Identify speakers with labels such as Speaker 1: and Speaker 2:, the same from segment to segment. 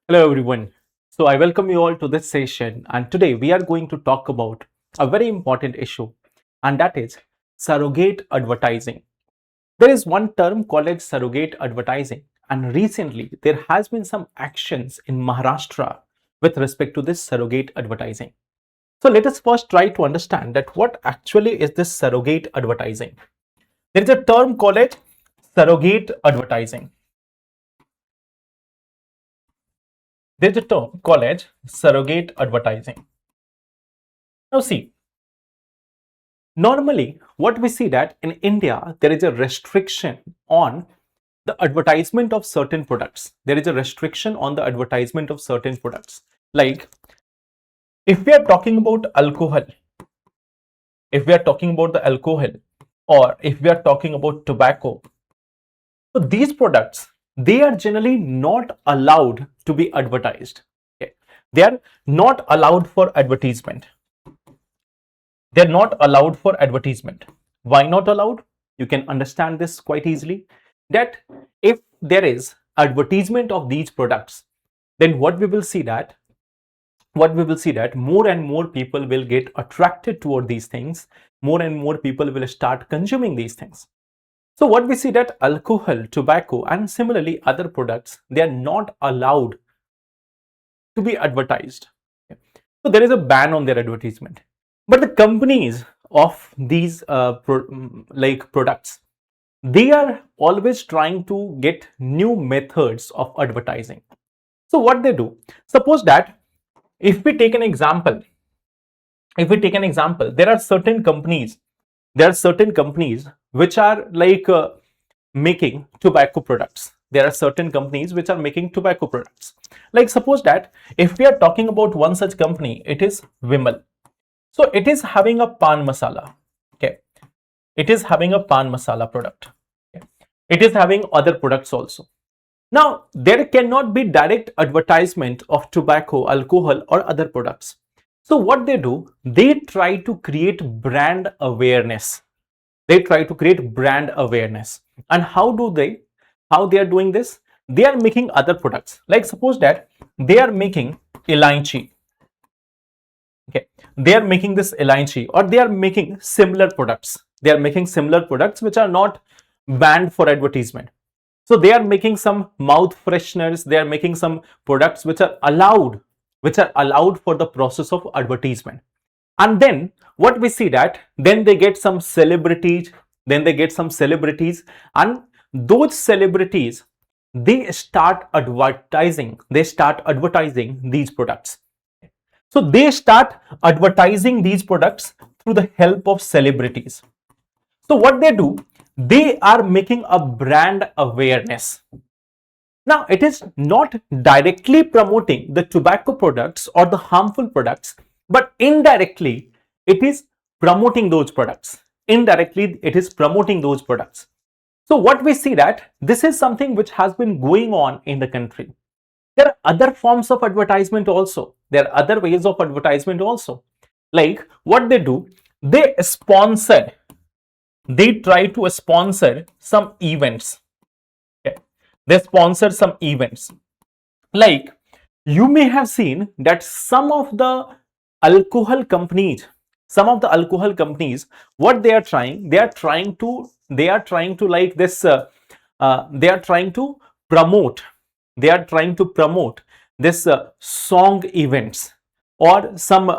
Speaker 1: Hello everyone. So I welcome you all to this session, and today we are going to talk about a very important issue, and that is surrogate advertising. There is one term called as surrogate advertising, and recently there has been some actions in Maharashtra with respect to this surrogate advertising. So let us first try to understand that what actually is this surrogate advertising. There is a term called as surrogate advertising. There's a term called as surrogate advertising. Now see, normally what we see that in India, there is a restriction on the advertisement of certain products. There is a restriction on the advertisement of certain products. Like if we are talking about alcohol, if we are talking about the alcohol, or if we are talking about tobacco, so these products, they are generally not allowed to be advertised. Okay. They are not allowed for advertisement. They're not allowed for advertisement. Why not allowed? You can understand this quite easily. That if there is advertisement of these products, then what we will see that more and more people will get attracted toward these things. More and more people will start consuming these things. So what we see that alcohol, tobacco, and similarly other products, they are not allowed to be advertised. So there is a ban on their advertisement. But the companies of these products, they are always trying to get new methods of advertising. So what they do, suppose that if we take an example, there are certain companies which are making tobacco products. There are certain companies which are making tobacco products. Like suppose that if we are talking about one such company, it is Vimal. So it is having a pan masala. Okay, it is having a pan masala product. Okay. It is having other products also. Now there cannot be direct advertisement of tobacco, alcohol, or other products. So what they do, they try to create brand awareness. They try to create brand awareness. And how they are doing this? They are making other products. Like suppose that they are making elaichi. Okay, they are making this elaichi, or they are making similar products. They are making similar products which are not banned for advertisement. So they are making some mouth fresheners. They are making some products which are allowed for the process of advertisement. And then what we see that then they get some celebrities. And those celebrities, they start advertising these products. So they start advertising these products through the help of celebrities. So what they do, they are making a brand awareness. Now it is not directly promoting the tobacco products or the harmful products, but indirectly it is promoting those products. So what we see that this is something which has been going on in the country. There are other forms of advertisement also. There are other ways of advertisement also. Like what they do, they try to sponsor some events. Okay. They sponsor some events. Like you may have seen that some of the alcohol companies, what they are trying to like this, they are trying to promote this song events or some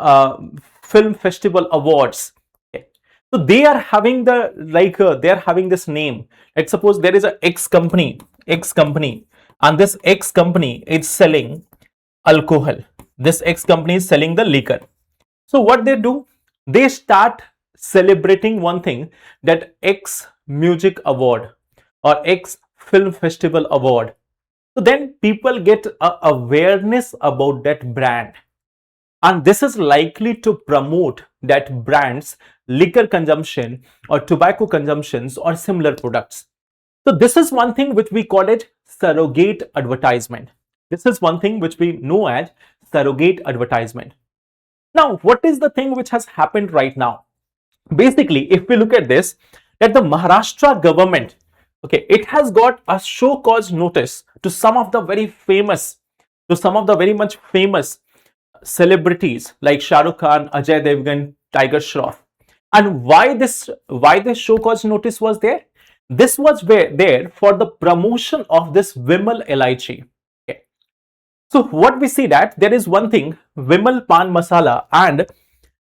Speaker 1: film festival awards. Okay. So they are having the they are having this name. Let's suppose there is a X company, and this X company is selling alcohol. This X company is selling the liquor. So what they do, they start celebrating one thing, that X music award or X film festival award. So then people get a awareness about that brand, and this is likely to promote that brand's liquor consumption or tobacco consumptions or similar products. So this is one thing which we call it surrogate advertisement. This is one thing which we know as surrogate advertisement. Now, what is the thing which has happened right now? Basically, if we look at this, that the Maharashtra government, okay, it has got a show cause notice to some of the very famous to some of the very much famous celebrities like Shah Rukh Khan, Ajay Devgan, Tiger Shroff. And why this show cause notice was there? This was there for the promotion of this Vimal Elaichi. Okay. So what we see that there is one thing, Vimal Pan Masala, and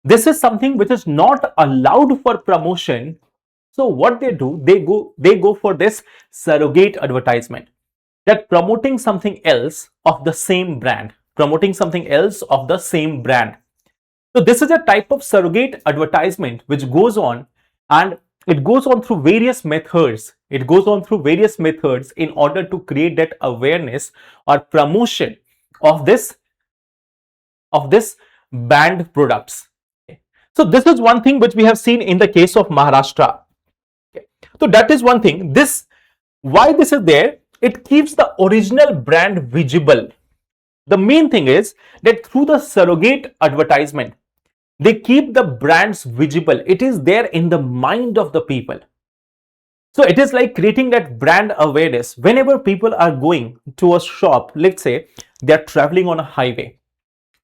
Speaker 1: this is something which is not allowed for promotion. So what they do, they go for this surrogate advertisement, that promoting something else of the same brand, promoting something else of the same brand. So this is a type of surrogate advertisement which goes on, and it goes on through various methods. It goes on through various methods in order to create that awareness or promotion of this brand products. So this is one thing which we have seen in the case of Maharashtra. So that is one thing. Why this is there? It keeps the original brand visible. The main thing is that through the surrogate advertisement, they keep the brands visible. It is there in the mind of the people. So it is like creating that brand awareness. Whenever people are going to a shop, let's say they are traveling on a highway.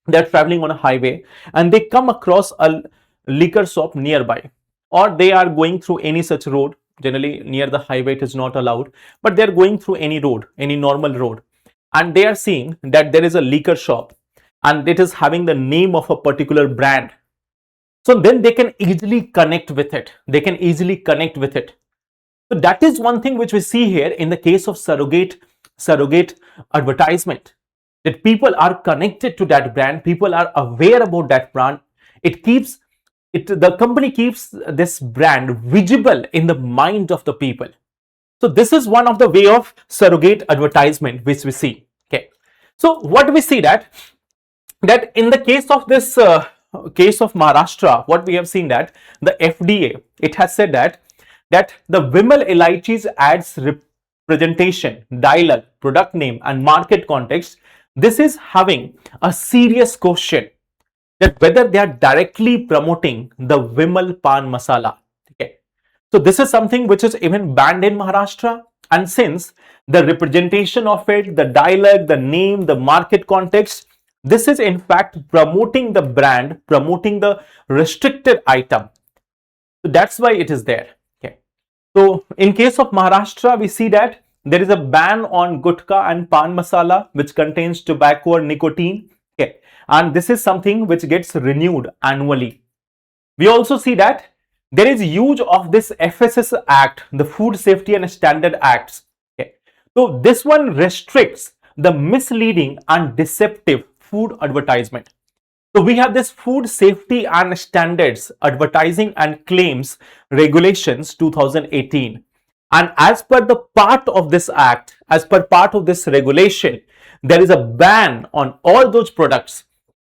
Speaker 1: They're traveling on a highway and they come across a liquor shop nearby, or they are going through any such road. Generally near the highway it is not allowed, but they're going through any road, any normal road, and they are seeing that there is a liquor shop and it is having the name of a particular brand. So then they can easily connect with it. They can easily connect with it. So that is one thing which we see here in the case of surrogate advertisement, that people are connected to that brand, people are aware about that brand. The company keeps this brand visible in the mind of the people. So this is one of the way of surrogate advertisement which we see. Okay. So what we see that in the case of this case of Maharashtra, what we have seen that the FDA, it has said that the Vimal Elaichi's ads representation, dialogue, product name and market context, this is having a serious question that whether they are directly promoting the Vimal Pan Masala. Okay. So this is something which is even banned in Maharashtra, and since the representation of it, the dialogue, the name, the market context, this is in fact promoting the brand, promoting the restricted item. So that's why it is there. Okay. So in case of Maharashtra, we see that there is a ban on gutka and pan masala which contains tobacco or nicotine. Okay. And this is something which gets renewed annually. We also see that there is use of this FSS Act, the Food Safety and Standard Acts. Okay. So this one restricts the misleading and deceptive food advertisement. So we have this Food Safety and Standards Advertising and Claims Regulations 2018. And as per the part of this act, as per part of this regulation, there is a ban on all those products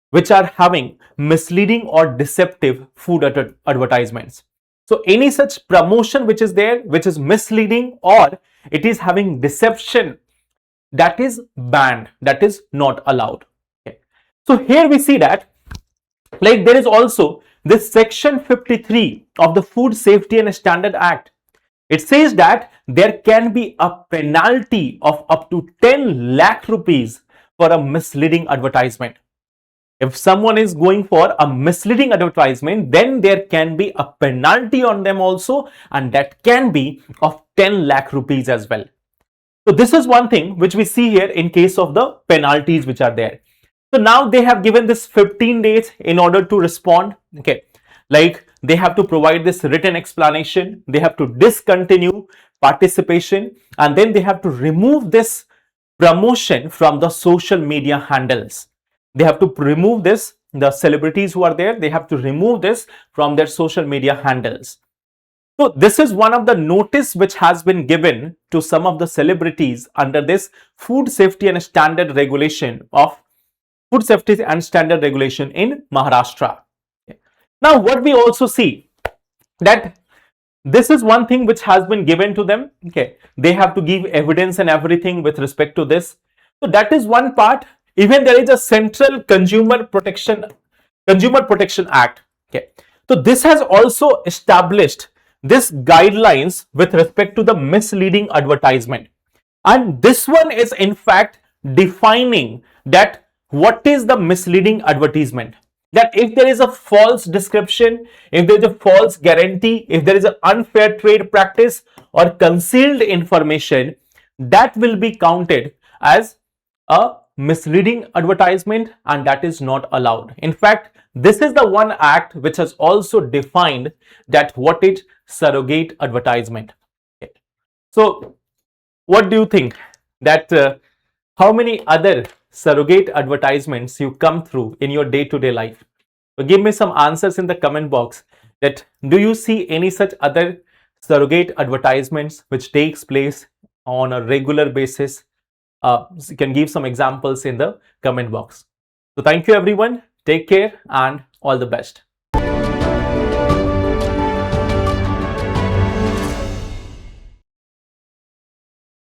Speaker 1: which are having misleading or deceptive food advertisements. So any such promotion which is there, which is misleading or it is having deception, that is banned, that is not allowed. Okay. So here we see that like there is also this section 53 of the Food Safety and Standard Act. It says that there can be a penalty of up to 10 lakh rupees for a misleading advertisement. If someone is going for a misleading advertisement, then there can be a penalty on them also, and that can be of 10 lakh rupees as well. So this is one thing which we see here in case of the penalties which are there. So now they have given this 15 days in order to respond. Okay, like they have to provide this written explanation, they have to discontinue participation, and then they have to remove this promotion from the social media handles. They have to remove this, the celebrities who are there, they have to remove this from their social media handles. So this is one of the notice which has been given to some of the celebrities under this Food Safety and Standard Regulation of Food Safety and Standard Regulation in Maharashtra. Okay. Now what we also see that this is one thing which has been given to them. Okay, they have to give evidence and everything with respect to this. So that is one part. Even there is a Central Consumer Protection Act. Okay, so this has also established this guidelines with respect to the misleading advertisement, and this one is in fact defining that what is the misleading advertisement. That if there is a false description, if there is a false guarantee, if there is an unfair trade practice or concealed information, that will be counted as a misleading advertisement, and that is not allowed. In fact, this is the one act which has also defined that what is surrogate advertisement. So what do you think that how many other surrogate advertisements you come through in your day-to-day life? So give me some answers in the comment box. That do you see any such other surrogate advertisements which takes place on a regular basis? You can give some examples in the comment box. So thank you everyone. Take care and all the best.